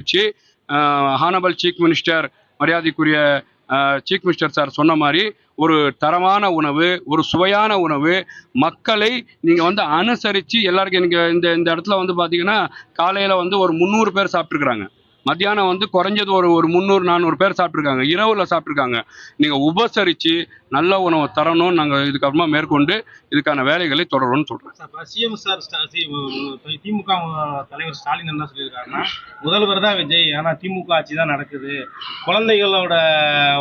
அனுசரித்து honourable chief minister மரியாதைக்குரிய chief minister sir சொன்ன மாதிரி ஒரு தரமான உணவு, ஒரு சுவையான உணவு மக்களை நீங்கள் வந்து அனுசரித்து எல்லாருக்கும் நீங்கள் இந்த இடத்துல வந்து பார்த்தீங்கன்னா காலையில் வந்து ஒரு 300 பேர் சாப்பிட்ருக்குறாங்க. மத்தியானம் வந்து குறைஞ்சது ஒரு 300-400 பேர் சாப்பிட்ருக்காங்க. இரவில் சாப்பிட்ருக்காங்க. நீங்கள் உபசரித்து நல்ல உணவை தரணும்னு நாங்கள் இதுக்கப்புறமா மேற்கொண்டு இதுக்கான வேலைகளை தொடரும்னு சொல்கிறேன். சிஎம் சார் திமுக தலைவர் ஸ்டாலின் என்ன சொல்லியிருக்காருன்னா, முதல்வர் தான் விஜய், ஆனால் திமுக ஆட்சி தான் நடக்குது, குழந்தைகளோட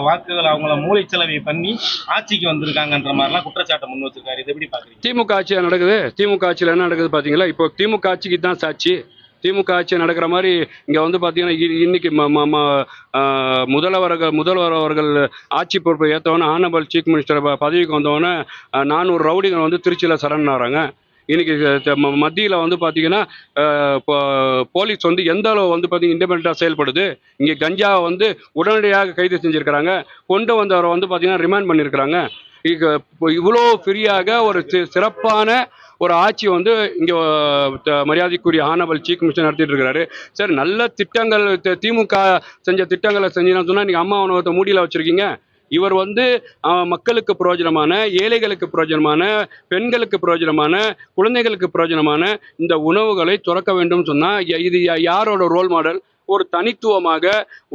வாக்குகள் அவங்கள மூளைச்சலவை பண்ணி ஆட்சிக்கு வந்திருக்காங்கன்ற மாதிரிலாம் குற்றச்சாட்டை முன் வச்சிருக்காரு. இது எப்படி பார்க்குறீங்க? திமுக ஆட்சியாக நடக்குது. திமுக ஆட்சியில் என்ன நடக்குது பார்த்தீங்களா? இப்போ திமுக ஆட்சிக்கு தான் சாட்சி. திமுக ஆட்சி நடக்கிற மாதிரி இங்கே வந்து பார்த்தீங்கன்னா இன்னைக்கு முதல்வர் அவர்கள் ஆட்சி பொறுப்பை ஏற்றவொன்னே ஹானபிள் சீஃப் மினிஸ்டர் பதவிக்கு வந்தவொடனே 400 ரவுடிகள் வந்து திருச்சியில் சரண் ஆகிறாங்க. இன்னைக்கு மத்தியில் வந்து பார்த்தீங்கன்னா போலீஸ் வந்து எந்த அளவு வந்து பார்த்தீங்கன்னா இண்டிபெண்ட்டாக செயல்படுது. இங்கே கஞ்சாவை வந்து உடனடியாக கைது செஞ்சுருக்கிறாங்க. கொண்டு வந்தவரை வந்து பார்த்தீங்கன்னா ரிமாண்ட் பண்ணியிருக்கிறாங்க. இவ்வளோ ஃப்ரீயாக ஒரு சிறப்பான ஒரு ஆட்சி வந்து இங்கே மரியாதைக்குரிய ஹானபிள் சீஃப் மினிஸ்டர் நடத்திட்டு இருக்கிறாரு. சரி, நல்ல திட்டங்கள் திமுக செஞ்ச திட்டங்களை செஞ்சீங்கன்னு சொன்னால் நீங்கள் அம்மா உணவகத்தை மூடியில் வச்சுருக்கீங்க. இவர் வந்து மக்களுக்கு பிரயோஜனமான, ஏழைகளுக்கு பிரயோஜனமான, பெண்களுக்கு பிரயோஜனமான, குழந்தைகளுக்கு பிரயோஜனமான இந்த உணவுகளை துறக்க வேண்டும் சொன்னால் இது யாரோட ரோல் மாடல்? ஒரு தனித்துவமாக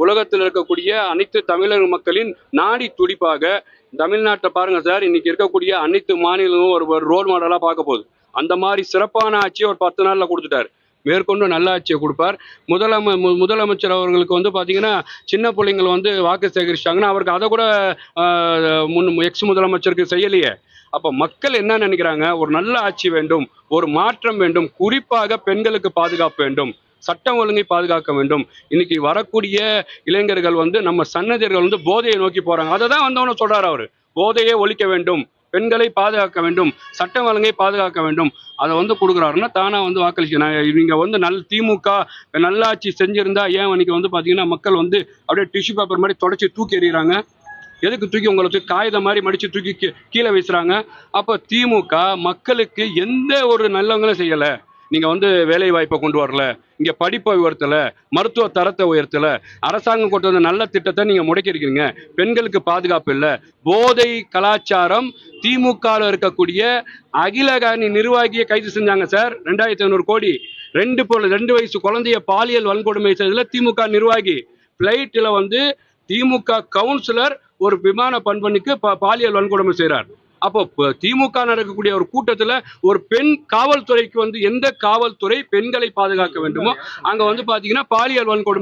உலகத்தில் இருக்கக்கூடிய அனைத்து தமிழக மக்களின் நாடி துடிப்பாக தமிழ்நாட்டை பாருங்க சார். இன்னைக்கு இருக்கக்கூடிய அனைத்து மாநிலமும் ஒரு ரோல் மாடலாக பார்க்க போகுது. அந்த மாதிரி சிறப்பான ஆட்சியை ஒரு 10 நாளில் கொடுத்துட்டார். மேற்கொண்டு நல்ல ஆட்சியை கொடுப்பார். முதலமைச்சர் அவர்களுக்கு வந்து பார்த்தீங்கன்னா சின்ன பிள்ளைங்கள் வந்து வாக்கு சேகரிச்சிட்டாங்கன்னா அவருக்கு அதை கூட எக்ஸ் முதலமைச்சருக்கு செய்யலையே. அப்போ மக்கள் என்ன நினைக்கிறாங்க? ஒரு நல்ல ஆட்சி வேண்டும், ஒரு மாற்றம் வேண்டும், குறிப்பாக பெண்களுக்கு பாதுகாப்பு வேண்டும், சட்டம் ஒழுங்கை பாதுகாக்க வேண்டும். இன்னைக்கு வரக்கூடிய இளைஞர்கள் வந்து நம்ம சன்னதியர்கள் வந்து போதையை நோக்கி போறாங்க. அதை தான் வந்தவன சொல்றாரு அவரு. போதையை ஒழிக்க வேண்டும், பெண்களை பாதுகாக்க வேண்டும், சட்டம் ஒழுங்கை பாதுகாக்க வேண்டும். அதை வந்து கொடுக்குறாருன்னா தானா வந்து வாக்களிக்க. நீங்க வந்து திமுக நல்லாட்சி செஞ்சிருந்தா ஏன் இன்னைக்கு வந்து பாத்தீங்கன்னா மக்கள் வந்து அப்படியே டிஷ்யூ பேப்பர் மாதிரி தொடச்சி தூக்கி எறிகிறாங்க? எதுக்கு தூக்கி உங்களுக்கு காகிதம் மாதிரி மடிச்சு தூக்கி கீழே வீசுறாங்க? அப்போ திமுக மக்களுக்கு எந்த ஒரு நல்லவங்களும் செய்யலை. நீங்கள் வந்து வேலை வாய்ப்பை கொண்டு வரல, இங்கே படிப்பை உயர்த்தலை, மருத்துவ தரத்தை உயர்த்தலை, அரசாங்கம் கொண்டு வந்த நல்ல திட்டத்தை நீங்கள் முடக்கியிருக்கீங்க. பெண்களுக்கு பாதுகாப்பு இல்லை, போதை கலாச்சாரம். திமுகவில் இருக்கக்கூடிய அகிலகாணி நிர்வாகியை கைது செஞ்சாங்க சார். 2500 கோடி. 2 வயசு குழந்தைய பாலியல் வன்கொடுமை செய்ததில் திமுக நிர்வாகி. பிளைட்டில் வந்து திமுக கவுன்சிலர் ஒரு விமான பண்பணிக்கு பாலியல் வன்கொடுமை செய்கிறார். அப்போ திமுக நடக்கக்கூடிய ஒரு கூட்டத்தில் ஒரு பெண் காவல்துறைக்கு வந்து எந்த காவல்துறை பெண்களை பாதுகாக்க வேண்டுமோ அங்கே வந்து பார்த்தீங்கன்னா பாலியல் வன்கொடுமை